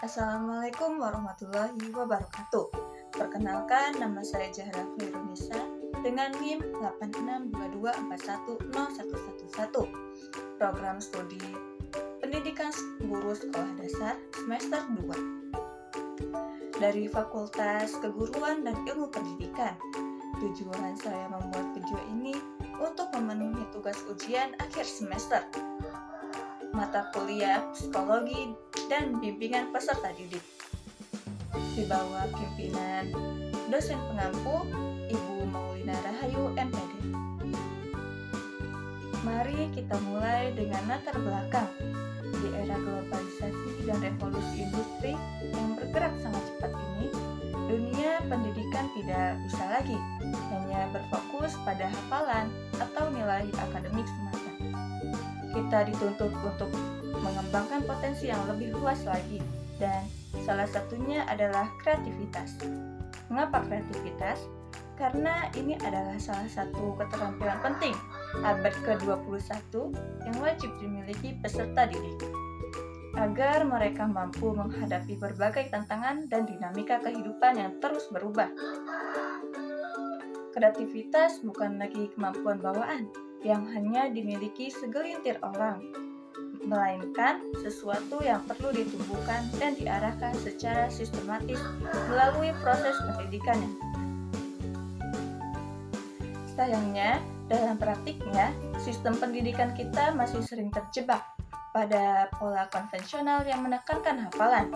Assalamualaikum warahmatullahi wabarakatuh. Perkenalkan, nama saya Zahra Khairunisa dengan NIM 8622410111. Program Studi Pendidikan Guru Sekolah Dasar semester 2 dari Fakultas Keguruan dan Ilmu Pendidikan. Tujuan saya membuat video ini untuk memenuhi tugas ujian akhir semester mata kuliah psikologi dan bimbingan peserta didik di bawah pimpinan dosen pengampu Ibu Maulina Rahayu MPD. Mari kita mulai dengan latar belakang. Di era globalisasi dan revolusi industri yang bergerak sangat cepat ini, dunia pendidikan tidak bisa lagi hanya berfokus pada hafalan atau nilai akademik semata. Kita dituntut untuk mengembangkan potensi yang lebih luas lagi, dan salah satunya adalah kreativitas. Mengapa kreativitas? Karena ini adalah salah satu keterampilan penting abad ke-21 yang wajib dimiliki peserta didik, agar mereka mampu menghadapi berbagai tantangan dan dinamika kehidupan yang terus berubah. Kreativitas bukan lagi kemampuan bawaan yang hanya dimiliki segelintir orang, melainkan sesuatu yang perlu ditumbuhkan dan diarahkan secara sistematis melalui proses pendidikan yang tepat. Sayangnya, dalam praktiknya, sistem pendidikan kita masih sering terjebak pada pola konvensional yang menekankan hafalan.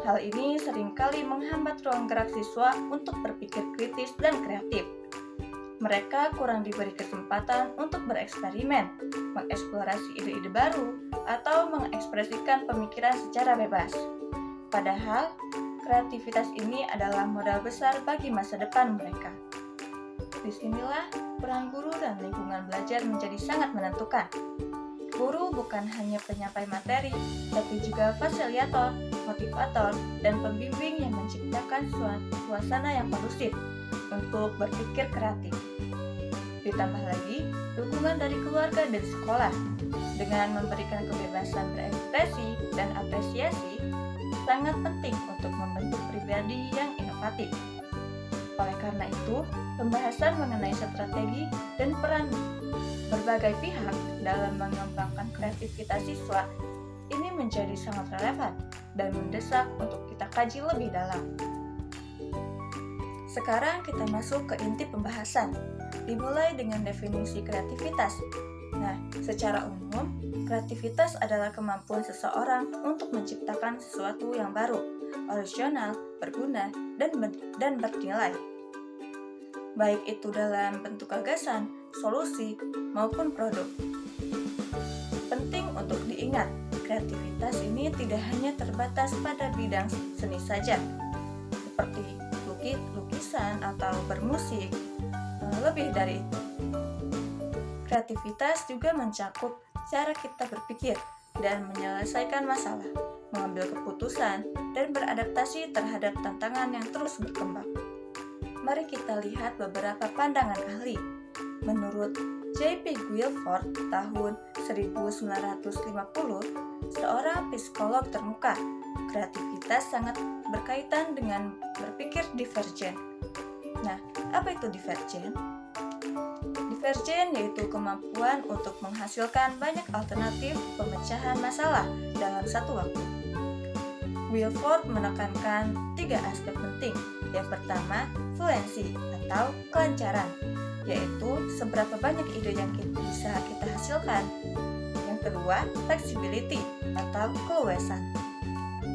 Hal ini seringkali menghambat ruang gerak siswa untuk berpikir kritis dan kreatif. Mereka kurang diberi kesempatan untuk bereksperimen, mengeksplorasi ide-ide baru, atau mengekspresikan pemikiran secara bebas. Padahal, kreativitas ini adalah modal besar bagi masa depan mereka. Disinilah peran guru dan lingkungan belajar menjadi sangat menentukan. Guru bukan hanya penyampai materi, tapi juga fasilitator, motivator, dan pembimbing yang menciptakan suasana yang kondusif untuk berpikir kreatif. Ditambah lagi, dukungan dari keluarga dan sekolah dengan memberikan kebebasan berekspresi dan apresiasi sangat penting untuk membentuk pribadi yang inovatif. Oleh karena itu, pembahasan mengenai strategi dan peran berbagai pihak dalam mengembangkan kreativitas siswa ini menjadi sangat relevan dan mendesak untuk kita kaji lebih dalam. Sekarang kita masuk ke inti pembahasan, dimulai dengan definisi kreativitas. Nah, secara umum, kreativitas adalah kemampuan seseorang untuk menciptakan sesuatu yang baru, original, berguna, dan bernilai. Baik itu dalam bentuk gagasan, solusi, maupun produk. Penting untuk diingat, kreativitas ini tidak hanya terbatas pada bidang seni saja, seperti lukisan atau bermusik. Lebih dari itu, kreativitas juga mencakup cara kita berpikir dan menyelesaikan masalah, mengambil keputusan, dan beradaptasi terhadap tantangan yang terus berkembang. Mari kita lihat beberapa pandangan ahli. Menurut J.P. Guilford tahun 1950, seorang psikolog termuka, kreativitas sangat berkaitan dengan berpikir divergen. Nah, apa itu divergen? Divergen yaitu kemampuan untuk menghasilkan banyak alternatif pemecahan masalah dalam satu waktu. Wilford menekankan 3 aspek penting. Yang pertama, fluency atau kelancaran, yaitu seberapa banyak ide yang bisa kita hasilkan. Yang kedua, flexibility atau keluasan,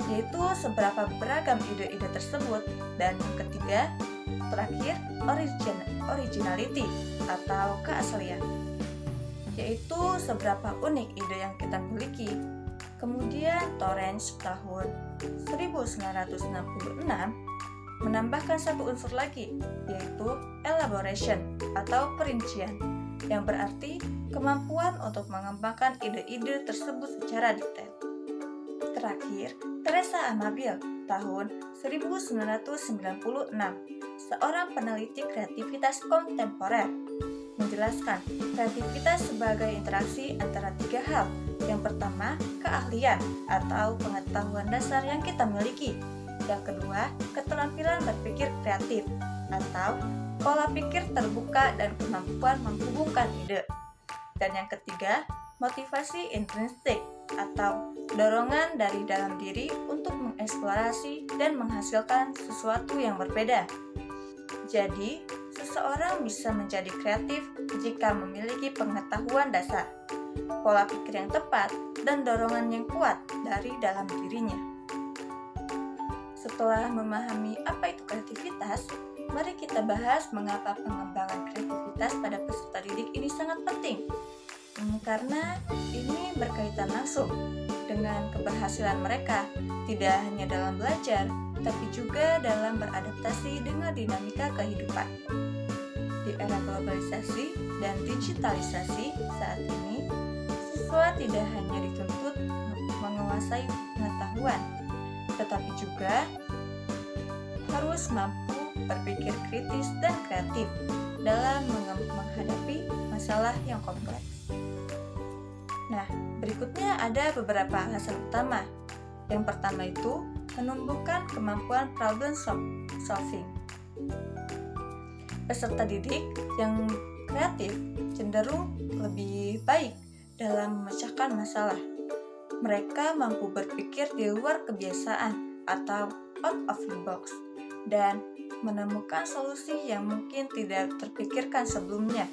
yaitu seberapa beragam ide-ide tersebut. Dan yang ketiga, terakhir, originality atau keaslian, yaitu seberapa unik ide yang kita miliki. Kemudian Torrance tahun 1966 menambahkan satu unsur lagi, yaitu elaboration atau perincian, yang berarti kemampuan untuk mengembangkan ide-ide tersebut secara detail. Terakhir, Teresa Amabil tahun 1996, seorang peneliti kreativitas kontemporer, menjelaskan kreativitas sebagai interaksi antara 3 hal, Yang pertama, keahlian atau pengetahuan dasar yang kita miliki. Yang kedua, keterampilan berpikir kreatif atau pola pikir terbuka dan kemampuan menghubungkan ide. Dan yang ketiga, motivasi intrinsik atau dorongan dari dalam diri untuk mengeksplorasi dan menghasilkan sesuatu yang berbeda. Jadi, seseorang bisa menjadi kreatif jika memiliki pengetahuan dasar, pola pikir yang tepat, dan dorongan yang kuat dari dalam dirinya. Setelah memahami apa itu kreativitas, mari kita bahas mengapa pengembangan kreativitas pada peserta didik ini sangat penting. Karena ini berkaitan langsung dengan keberhasilan mereka, tidak hanya dalam belajar, tapi juga dalam beradaptasi dengan dinamika kehidupan. Di era globalisasi dan digitalisasi saat ini, siswa tidak hanya dituntut menguasai pengetahuan, tetapi juga harus mampu berpikir kritis dan kreatif dalam menghadapi masalah yang kompleks. Nah, berikutnya ada beberapa alasan utama. Yang pertama itu menumbuhkan kemampuan problem solving. Peserta didik yang kreatif cenderung lebih baik dalam memecahkan masalah. Mereka mampu berpikir di luar kebiasaan atau out of the box dan menemukan solusi yang mungkin tidak terpikirkan sebelumnya.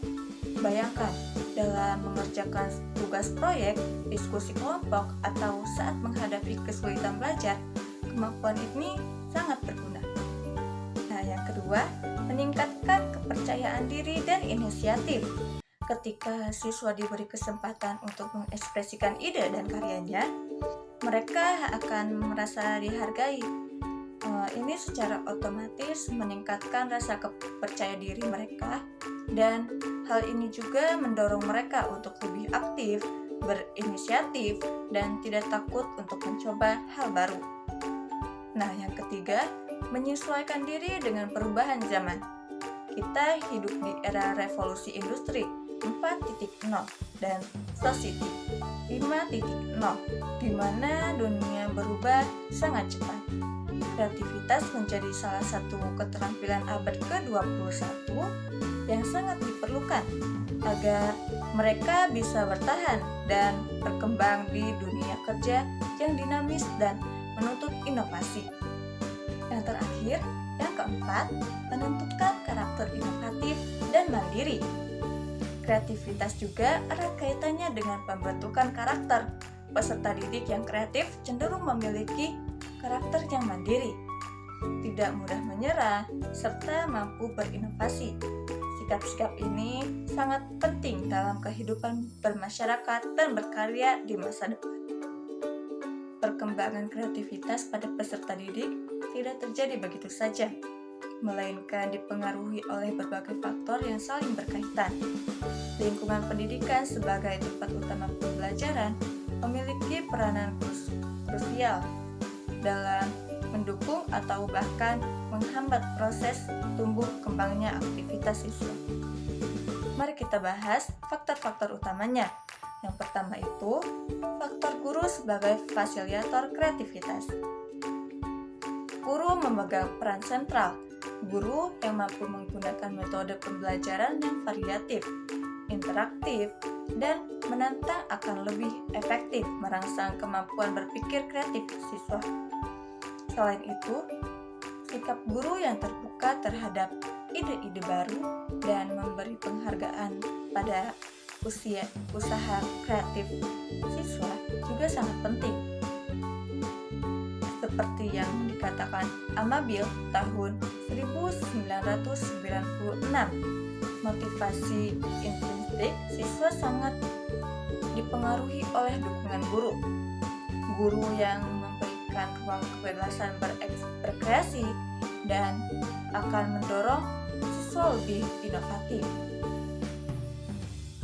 Bayangkan, dalam mengerjakan tugas proyek, diskusi kelompok, atau saat menghadapi kesulitan belajar, kemampuan ini sangat berguna. Nah, yang kedua, meningkatkan kepercayaan diri dan inisiatif. Ketika siswa diberi kesempatan untuk mengekspresikan ide dan karyanya, mereka akan merasa dihargai. Ini secara otomatis meningkatkan rasa kepercaya diri mereka, dan hal ini juga mendorong mereka untuk lebih aktif, berinisiatif, dan tidak takut untuk mencoba hal baru. Nah, yang ketiga, menyesuaikan diri dengan perubahan zaman. Kita hidup di era revolusi industri 4.0 dan society 5.0, di mana dunia berubah sangat cepat. Kreativitas menjadi salah satu keterampilan abad ke-21 yang sangat diperlukan agar mereka bisa bertahan dan berkembang di dunia kerja yang dinamis dan menuntut inovasi. Yang terakhir, yang keempat, menentukan karakter inovatif dan mandiri. Kreativitas juga erat kaitannya dengan pembentukan karakter. Peserta didik yang kreatif cenderung memiliki karakter yang mandiri, tidak mudah menyerah, serta mampu berinovasi. Sikap-sikap ini sangat penting dalam kehidupan bermasyarakat dan berkarya di masa depan. Perkembangan kreativitas pada peserta didik tidak terjadi begitu saja, melainkan dipengaruhi oleh berbagai faktor yang saling berkaitan. Lingkungan pendidikan sebagai tempat utama pembelajaran memiliki peranan krusial dalam mendukung atau bahkan menghambat proses tumbuh kembangnya aktivitas siswa. Mari kita bahas faktor-faktor utamanya. Yang pertama itu, faktor guru sebagai fasilitator kreativitas. Guru memegang peran sentral. Guru yang mampu menggunakan metode pembelajaran yang variatif, interaktif, dan menantang akan lebih efektif merangsang kemampuan berpikir kreatif siswa. Selain itu, sikap guru yang terbuka terhadap ide-ide baru dan memberi penghargaan pada usaha kreatif siswa juga sangat penting. Seperti yang dikatakan Amabil tahun 1996, motivasi intrinsik siswa sangat dipengaruhi oleh dukungan guru. Guru yang memberikan ruang kebebasan berkreasi dan akan mendorong siswa lebih inovatif.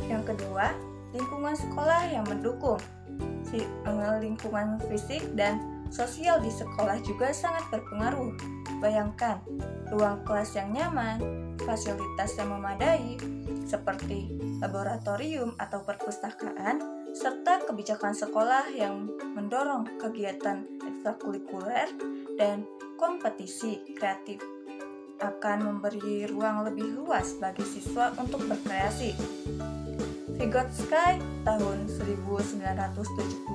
Yang kedua, lingkungan sekolah yang mendukung. Lingkungan fisik dan sosial di sekolah juga sangat berpengaruh. Bayangkan, ruang kelas yang nyaman, fasilitas yang memadai, seperti laboratorium atau perpustakaan, serta kebijakan sekolah yang mendorong kegiatan ekstrakurikuler dan kompetisi kreatif akan memberi ruang lebih luas bagi siswa untuk berkreasi. Vygotsky tahun 1978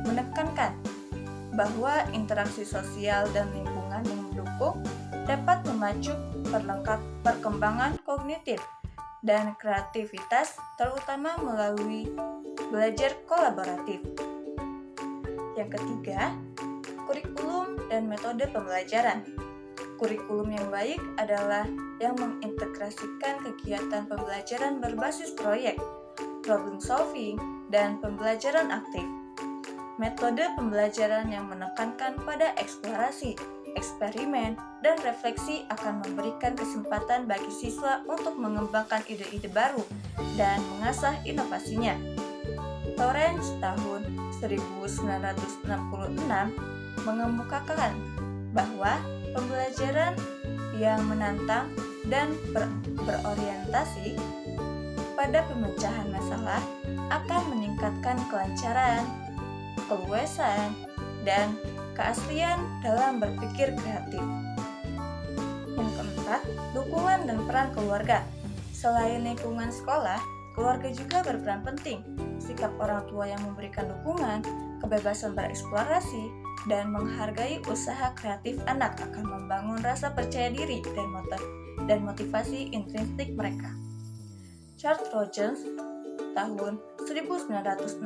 menekankan bahwa interaksi sosial dan lingkungan yang mendukung dapat memacu perkembangan kognitif dan kreativitas, terutama melalui belajar kolaboratif. Yang ketiga, kurikulum dan metode pembelajaran. Kurikulum yang baik adalah yang mengintegrasikan kegiatan pembelajaran berbasis proyek, problem solving, dan pembelajaran aktif. Metode pembelajaran yang menekankan pada eksplorasi, eksperimen, dan refleksi akan memberikan kesempatan bagi siswa untuk mengembangkan ide-ide baru dan mengasah inovasinya. Lawrence tahun 1966 mengemukakan bahwa pembelajaran yang menantang dan berorientasi pada pemecahan masalah akan meningkatkan kelancaran, keluasan, dan keaslian dalam berpikir kreatif. Yang keempat, dukungan dan peran keluarga. Selain lingkungan sekolah, keluarga juga berperan penting. Sikap orang tua yang memberikan dukungan, kebebasan bereksplorasi, dan menghargai usaha kreatif anak akan membangun rasa percaya diri dan motivasi intrinsik mereka. Charles Rogers tahun 1961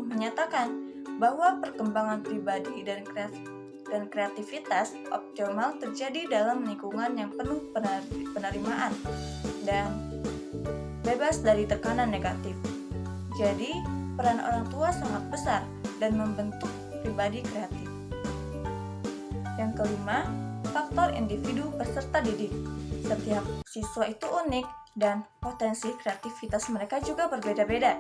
menyatakan bahwa perkembangan pribadi dan kreativitas optimal terjadi dalam lingkungan yang penuh penerimaan dan bebas dari tekanan negatif. Jadi, peran orang tua sangat besar dan membentuk pribadi kreatif. Yang kelima, faktor individu peserta didik. Setiap siswa itu unik dan potensi kreativitas mereka juga berbeda-beda.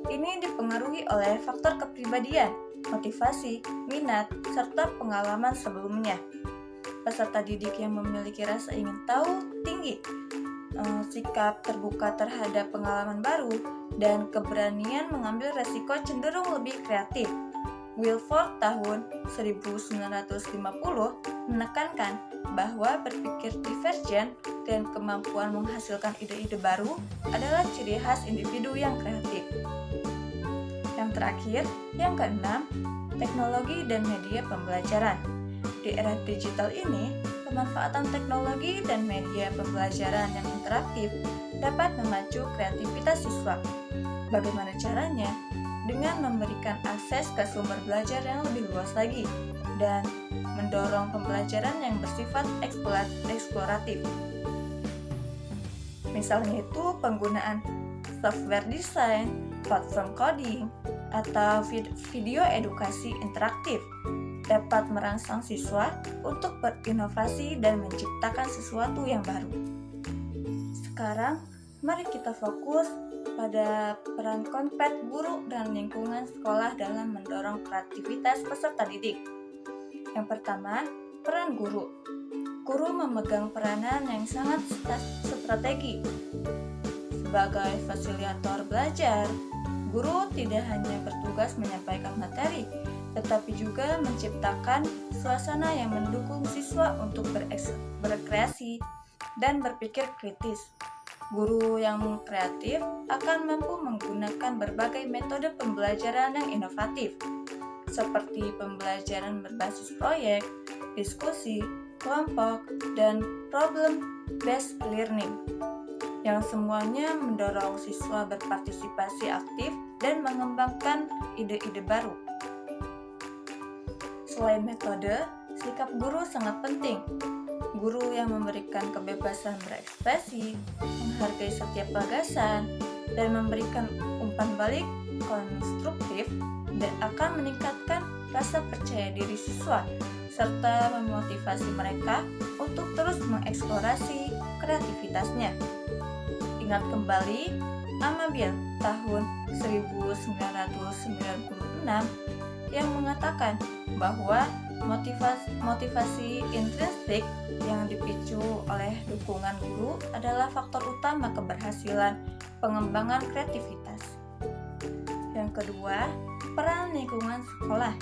Ini dipengaruhi oleh faktor kepribadian, motivasi, minat, serta pengalaman sebelumnya. Peserta didik yang memiliki rasa ingin tahu tinggi, sikap terbuka terhadap pengalaman baru, dan keberanian mengambil resiko cenderung lebih kreatif. Wilford tahun 1950 menekankan bahwa berpikir divergen dan kemampuan menghasilkan ide-ide baru adalah ciri khas individu yang kreatif. Yang terakhir, yang keenam, teknologi dan media pembelajaran. Di era digital ini, pemanfaatan teknologi dan media pembelajaran yang interaktif dapat memacu kreativitas siswa. Bagaimana caranya? Dengan memberikan akses ke sumber belajar yang lebih luas lagi dan mendorong pembelajaran yang bersifat eksploratif. Misalnya itu penggunaan software design, platform coding, atau video edukasi interaktif dapat merangsang siswa untuk berinovasi dan menciptakan sesuatu yang baru. Sekarang, mari kita fokus pada peran konpet guru dan lingkungan sekolah dalam mendorong kreativitas peserta didik. Yang pertama, peran guru. Guru memegang peranan yang sangat strategi. Sebagai fasilitator belajar, guru tidak hanya bertugas menyampaikan materi, tetapi juga menciptakan suasana yang mendukung siswa untuk berkreasi dan berpikir kritis. Guru yang kreatif akan mampu menggunakan berbagai metode pembelajaran yang inovatif, seperti pembelajaran berbasis proyek, diskusi, kelompok, dan problem-based learning, yang semuanya mendorong siswa berpartisipasi aktif dan mengembangkan ide-ide baru. Selain metode, sikap guru sangat penting. Guru yang memberikan kebebasan berekspresi, menghargai setiap gagasan, dan memberikan umpan balik konstruktif dan akan meningkatkan rasa percaya diri siswa serta memotivasi mereka untuk terus mengeksplorasi kreativitasnya. Ingat kembali Amabil tahun 1996 yang mengatakan bahwa motivasi intrinsik yang dipicu oleh dukungan guru adalah faktor utama keberhasilan pengembangan kreativitas. Yang kedua, peran lingkungan sekolah.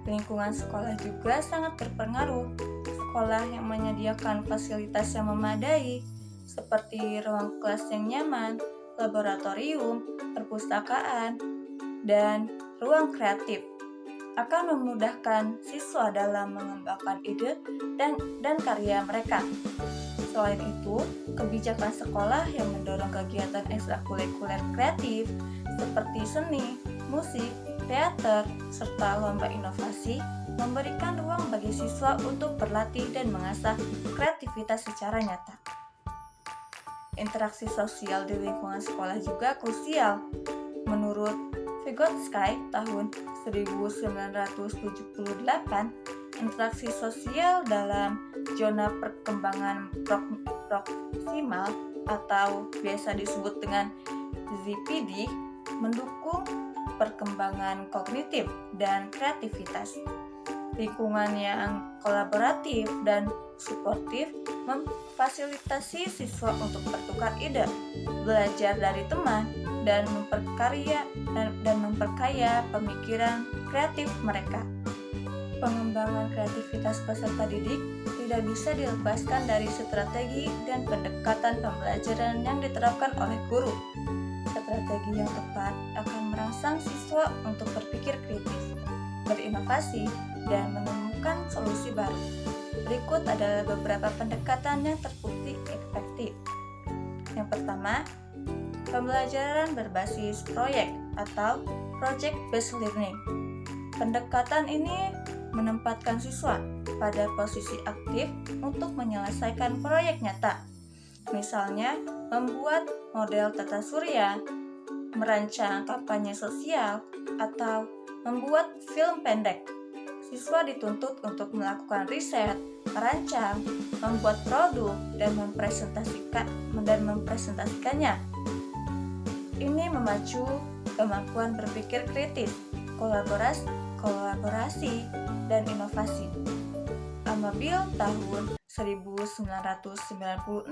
Lingkungan sekolah juga sangat berpengaruh. Sekolah yang menyediakan fasilitas yang memadai, seperti ruang kelas yang nyaman, laboratorium, perpustakaan, dan ruang kreatif, akan memudahkan siswa dalam mengembangkan ide dan karya mereka. Selain itu, kebijakan sekolah yang mendorong kegiatan ekstrakurikuler kreatif seperti seni, musik, teater, serta lomba inovasi memberikan ruang bagi siswa untuk berlatih dan mengasah kreativitas secara nyata. Interaksi sosial di lingkungan sekolah juga krusial. Menurut Vygotsky tahun 1978, interaksi sosial dalam zona perkembangan proksimal atau biasa disebut dengan ZPD mendukung perkembangan kognitif dan kreativitas. Lingkungan yang kolaboratif dan suportif memfasilitasi siswa untuk bertukar ide, belajar dari teman, dan memperkaya pemikiran kreatif mereka. Pengembangan kreativitas peserta didik tidak bisa dilepaskan dari strategi dan pendekatan pembelajaran yang diterapkan oleh guru. Strategi yang tepat akan merangsang siswa untuk berpikir kritis, berinovasi, dan menemukan solusi baru. Berikut adalah beberapa pendekatan yang terbukti efektif. Yang pertama, pembelajaran berbasis proyek atau project-based learning. Pendekatan ini menempatkan siswa pada posisi aktif untuk menyelesaikan proyek nyata. Misalnya, membuat model tata surya, merancang kampanye sosial, atau membuat film pendek. Siswa dituntut untuk melakukan riset, merancang, membuat produk, dan mempresentasikannya. Ini memacu kemampuan berpikir kritis, kolaborasi, dan inovasi. Amabil tahun 1996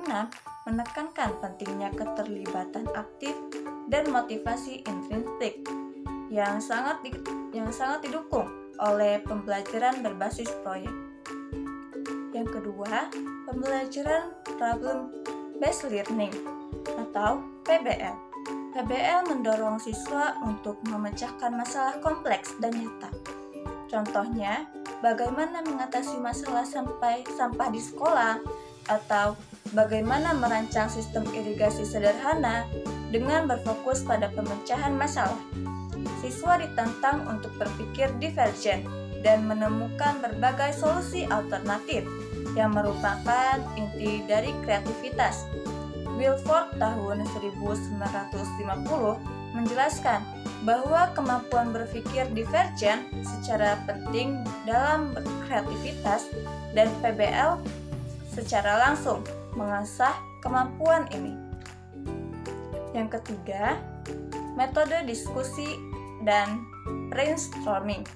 menekankan pentingnya keterlibatan aktif dan motivasi intrinsik yang sangat didukung oleh pembelajaran berbasis proyek. Yang kedua, pembelajaran problem based learning atau PBL. PBL mendorong siswa untuk memecahkan masalah kompleks dan nyata. Contohnya, bagaimana mengatasi masalah sampah di sekolah, atau bagaimana merancang sistem irigasi sederhana dengan berfokus pada pemecahan masalah. Siswa ditantang untuk berpikir divergen dan menemukan berbagai solusi alternatif yang merupakan inti dari kreativitas. Wilford tahun 1950 menjelaskan bahwa kemampuan berpikir divergen secara penting dalam kreativitas dan PBL secara langsung mengasah kemampuan ini. Yang ketiga, metode diskusi dan brainstorming.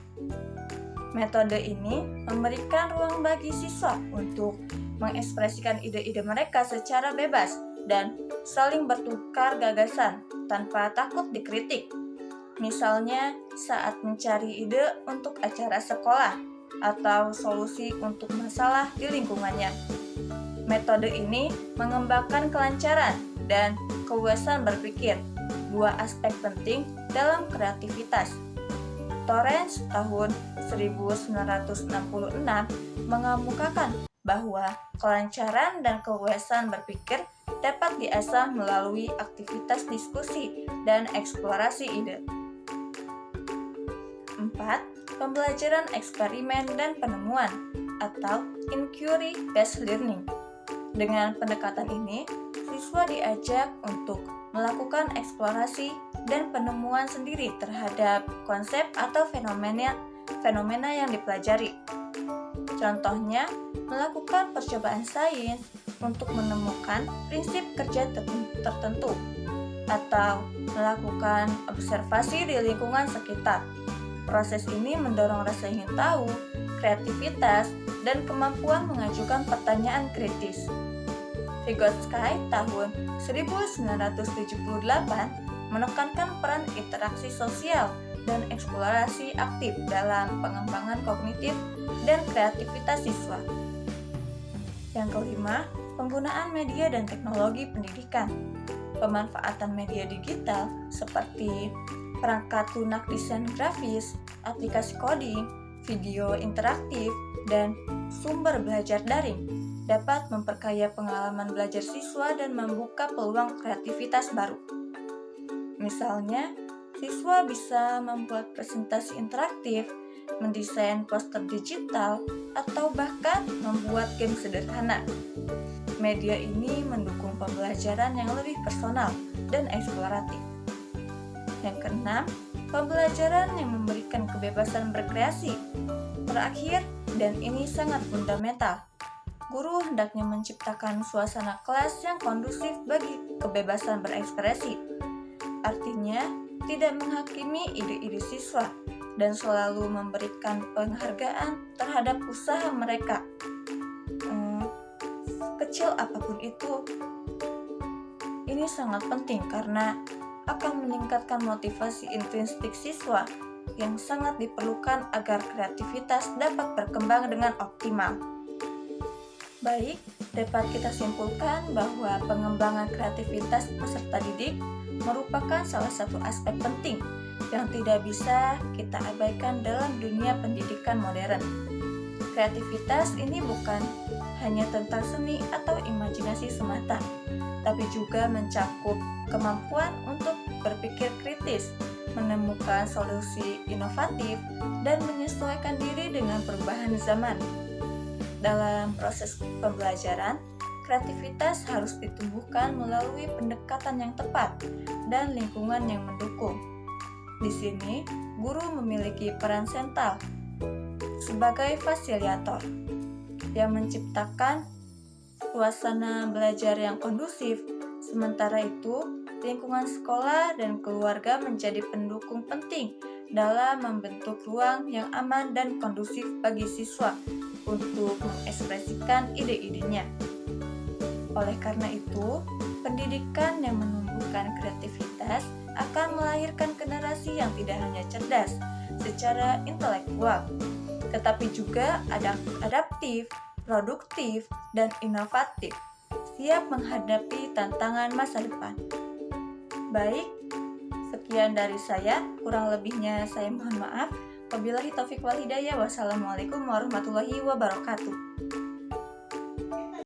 Metode ini memberikan ruang bagi siswa untuk mengekspresikan ide-ide mereka secara bebas dan saling bertukar gagasan tanpa takut dikritik. Misalnya saat mencari ide untuk acara sekolah atau solusi untuk masalah di lingkungannya. Metode ini mengembangkan kelancaran dan keluasan berpikir, dua aspek penting dalam kreativitas. Torrance tahun 1966 mengemukakan bahwa kelancaran dan keluasan berpikir dapat diasah melalui aktivitas diskusi dan eksplorasi ide. 4. Pembelajaran eksperimen dan penemuan atau inquiry-based learning. Dengan pendekatan ini, siswa diajak untuk melakukan eksplorasi dan penemuan sendiri terhadap konsep atau fenomena yang dipelajari. Contohnya, melakukan percobaan sains untuk menemukan prinsip kerja tertentu atau melakukan observasi di lingkungan sekitar. Proses ini mendorong rasa ingin tahu, kreativitas, dan kemampuan mengajukan pertanyaan kritis. Vygotsky tahun 1978 menekankan peran interaksi sosial dan eksplorasi aktif dalam pengembangan kognitif dan kreativitas siswa. Yang kelima, penggunaan media dan teknologi pendidikan. Pemanfaatan media digital seperti perangkat lunak desain grafis, aplikasi coding, video interaktif, dan sumber belajar daring dapat memperkaya pengalaman belajar siswa dan membuka peluang kreativitas baru. Misalnya, siswa bisa membuat presentasi interaktif, mendesain poster digital, atau bahkan membuat game sederhana. Media ini mendukung pembelajaran yang lebih personal dan eksploratif. Yang keenam, pembelajaran yang memberikan kebebasan berkreasi. Terakhir, dan ini sangat fundamental, guru hendaknya menciptakan suasana kelas yang kondusif bagi kebebasan berekspresi. Artinya, tidak menghakimi ide-ide siswa dan selalu memberikan penghargaan terhadap usaha mereka. Kecil apapun itu, ini sangat penting karena akan meningkatkan motivasi intrinsik siswa yang sangat diperlukan agar kreativitas dapat berkembang dengan optimal. Baik, dapat kita simpulkan bahwa pengembangan kreativitas peserta didik merupakan salah satu aspek penting yang tidak bisa kita abaikan dalam dunia pendidikan modern. Kreativitas ini bukan hanya tentang seni atau imajinasi semata, tapi juga mencakup kemampuan untuk berpikir kritis, menemukan solusi inovatif, dan menyesuaikan diri dengan perubahan zaman. Dalam proses pembelajaran, kreativitas harus ditumbuhkan melalui pendekatan yang tepat dan lingkungan yang mendukung. Di sini, guru memiliki peran sentral sebagai fasilitator yang menciptakan suasana belajar yang kondusif. Sementara itu, lingkungan sekolah dan keluarga menjadi pendukung penting dalam membentuk ruang yang aman dan kondusif bagi siswa untuk mengekspresikan ide-idenya. Oleh karena itu, pendidikan yang menumbuhkan kreativitas akan melahirkan generasi yang tidak hanya cerdas secara intelektual, tetapi juga adaptif, produktif, dan inovatif, siap menghadapi tantangan masa depan. Baik, sekian dari saya, kurang lebihnya saya mohon maaf. Wabillahi taufiq wal hidayah. Wassalamualaikum warahmatullahi wabarakatuh.